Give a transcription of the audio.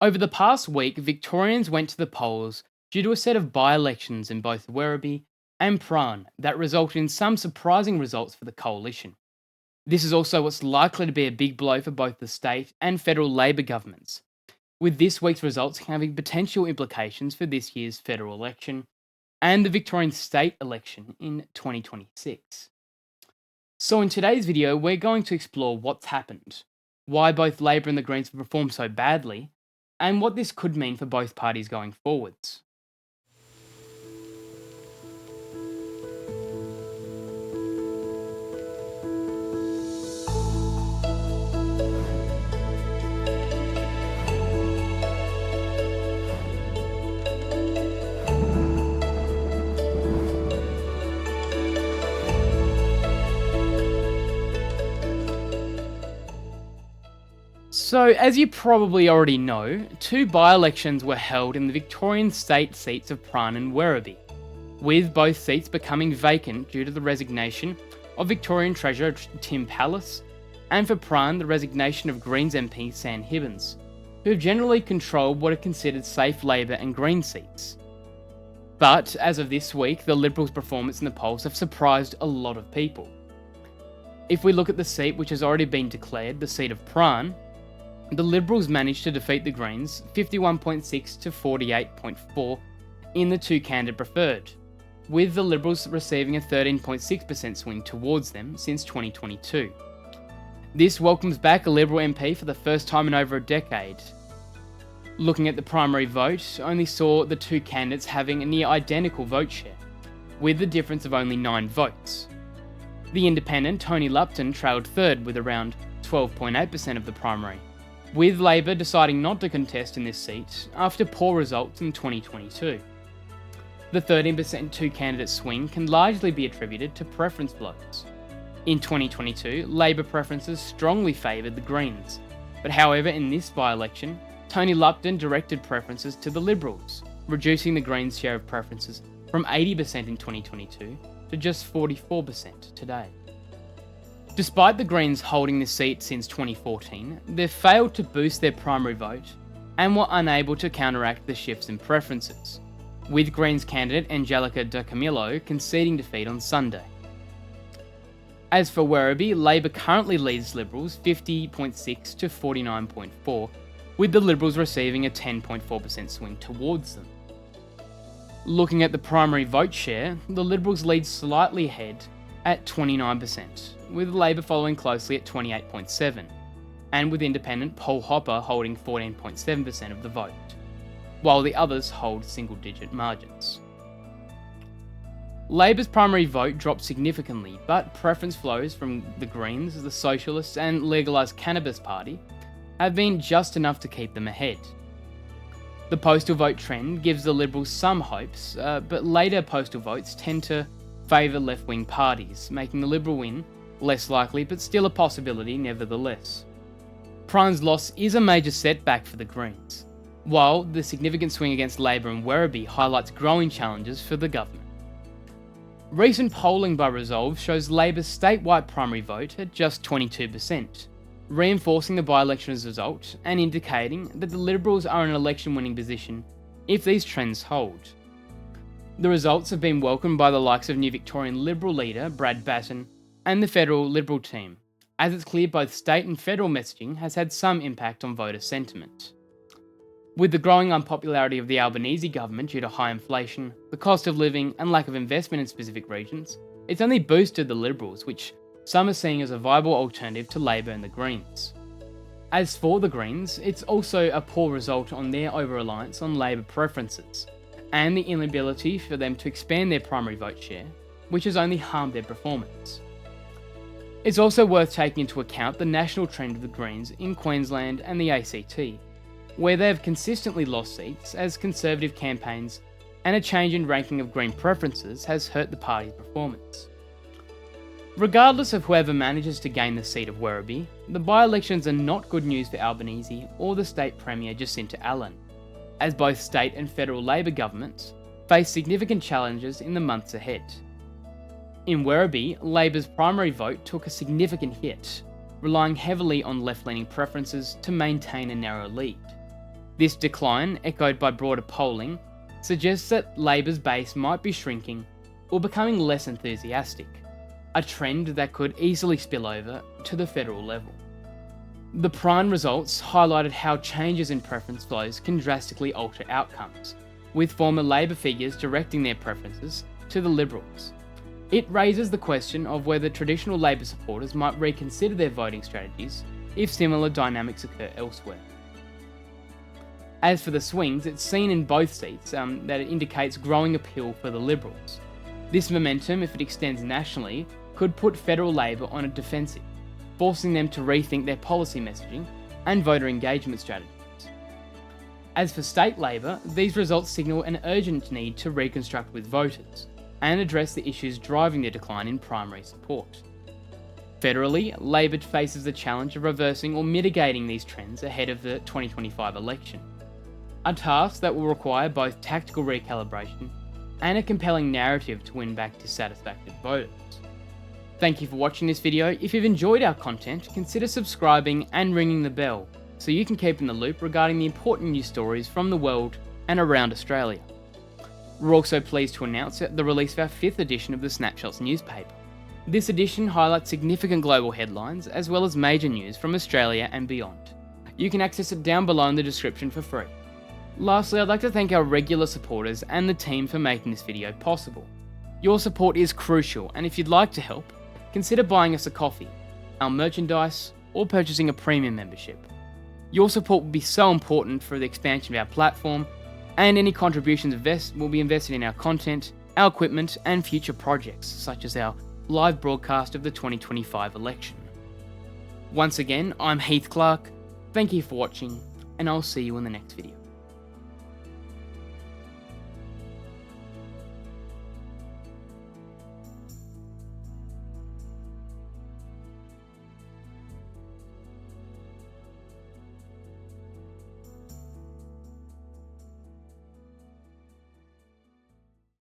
Over the past week, Victorians went to the polls due to a set of by-elections in both Werribee and Prahran that resulted in some surprising results for the coalition. This is also what's likely to be a big blow for both the state and federal Labor governments, with this week's results having potential implications for this year's federal election and the Victorian state election in 2026. So in today's video, we're going to explore what's happened, why both Labor and the Greens have performed so badly, and what this could mean for both parties going forwards. So, as you probably already know, two by-elections were held in the Victorian state seats of Prahran and Werribee, with both seats becoming vacant due to the resignation of Victorian Treasurer Tim Pallas, and for Prahran the resignation of Greens MP Sam Hibbins, who have generally controlled what are considered safe Labor and Green seats. But, as of this week, the Liberals' performance in the polls have surprised a lot of people. If we look at the seat which has already been declared, the seat of Prahran, the Liberals managed to defeat the Greens 51.6 to 48.4 in the two-candidate preferred, with the Liberals receiving a 13.6% swing towards them since 2022. This welcomes back a Liberal MP for the first time in over a decade. Looking at the primary vote, only saw the two candidates having a near identical vote share, with the difference of only 9 votes. The independent Tony Lupton trailed third with around 12.8% of the primary, with Labor deciding not to contest in this seat after poor results in 2022. The 13% two-candidate swing can largely be attributed to preference votes. In 2022, Labor preferences strongly favoured the Greens, but however in this by-election, Tony Lupton directed preferences to the Liberals, reducing the Greens' share of preferences from 80% in 2022 to just 44% today. Despite the Greens holding this seat since 2014, they've failed to boost their primary vote and were unable to counteract the shifts in preferences, with Greens candidate Angelica De Camillo conceding defeat on Sunday. As for Werribee, Labor currently leads Liberals 50.6 to 49.4, with the Liberals receiving a 10.4% swing towards them. Looking at the primary vote share, the Liberals lead slightly ahead at 29%, with Labor following closely at 28.7%, and with independent Paul Hopper holding 14.7% of the vote, while the others hold single-digit margins. Labor's primary vote dropped significantly, but preference flows from the Greens, the Socialists and Legalised Cannabis Party have been just enough to keep them ahead. The postal vote trend gives the Liberals some hopes, but later postal votes tend to favour left-wing parties, making the Liberal win less likely but still a possibility nevertheless. Prahran's loss is a major setback for the Greens, while the significant swing against Labor and Werribee highlights growing challenges for the government. Recent polling by Resolve shows Labor's statewide primary vote at just 22%, reinforcing the by-election's result and indicating that the Liberals are in an election-winning position if these trends hold. The results have been welcomed by the likes of New Victorian Liberal leader Brad Batten and the federal Liberal team, as it's clear both state and federal messaging has had some impact on voter sentiment. With the growing unpopularity of the Albanese government due to high inflation, the cost of living and lack of investment in specific regions, it's only boosted the Liberals, which some are seeing as a viable alternative to Labor and the Greens. As for the Greens, it's also a poor result on their over-reliance on Labor preferences, and the inability for them to expand their primary vote share, which has only harmed their performance. It's also worth taking into account the national trend of the Greens in Queensland and the ACT, where they have consistently lost seats as Conservative campaigns and a change in ranking of Green preferences has hurt the party's performance. Regardless of whoever manages to gain the seat of Werribee, the by-elections are not good news for Albanese or the state Premier Jacinta Allan, as both state and federal Labor governments face significant challenges in the months ahead. In Werribee, Labor's primary vote took a significant hit, relying heavily on left-leaning preferences to maintain a narrow lead. This decline, echoed by broader polling, suggests that Labor's base might be shrinking or becoming less enthusiastic, a trend that could easily spill over to the federal level. The Prahran results highlighted how changes in preference flows can drastically alter outcomes, with former Labor figures directing their preferences to the Liberals. It raises the question of whether traditional Labor supporters might reconsider their voting strategies if similar dynamics occur elsewhere. As for the swings, it's seen in both seats that it indicates growing appeal for the Liberals. This momentum, if it extends nationally, could put federal Labor on a defensive, forcing them to rethink their policy messaging and voter engagement strategies. As for state Labor, these results signal an urgent need to reconstruct with voters and address the issues driving the decline in primary support. Federally, Labor faces the challenge of reversing or mitigating these trends ahead of the 2025 election, a task that will require both tactical recalibration and a compelling narrative to win back dissatisfied voters. Thank you for watching this video. If you've enjoyed our content, consider subscribing and ringing the bell so you can keep in the loop regarding the important news stories from the world and around Australia. We're also pleased to announce the release of our 5th edition of the Snapshots newspaper. This edition highlights significant global headlines as well as major news from Australia and beyond. You can access it down below in the description for free. Lastly, I'd like to thank our regular supporters and the team for making this video possible. Your support is crucial, and if you'd like to help, consider buying us a coffee, our merchandise, or purchasing a premium membership. Your support will be so important for the expansion of our platform, and any contributions will be invested in our content, our equipment, and future projects, such as our live broadcast of the 2025 election. Once again, I'm Heath Clark, thank you for watching, and I'll see you in the next video.